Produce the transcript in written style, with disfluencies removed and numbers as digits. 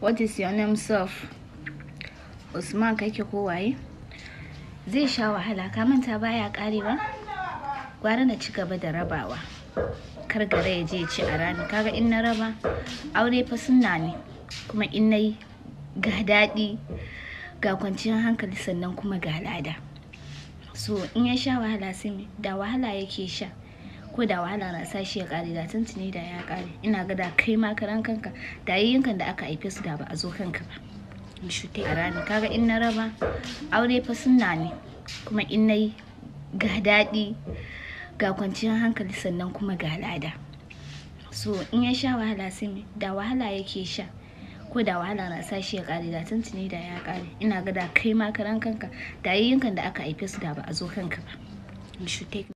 What is your name, sir? Usman kake ko waye? Zai sha wahala, ka manta baya karewa? Gwara na ci gaba da rabawa. Kar gare ya je ci a rani. Kaga in na raba, aure fa sunna ne. Kuma in nayi ga daɗi, ga kwanciyar hankali sannan kuma ga lada. So in ya sha wahala sai me? Da wahala yake sha. Ko da wahala na sa shi ya kare, da tuntuni da ya kare. Ina ga da kai ma karan kanka, da yayyinkan da aka haife su da ba a zo kanka ba. Shute a rani. Kaga in na raba, aure fa sunna ne. Kuma in nayi ga daɗi, ga kwanciyar hankali sannan kuma ga lada. So in ya sha wahala sai me? Da wahala yake sha. Ko da wahala na sa shi ya kare, da tuntuni da ya kare. Ina ga da kai ma karan kanka, da yayyinkan da aka haife su da ba a zo kanka ba. Shute.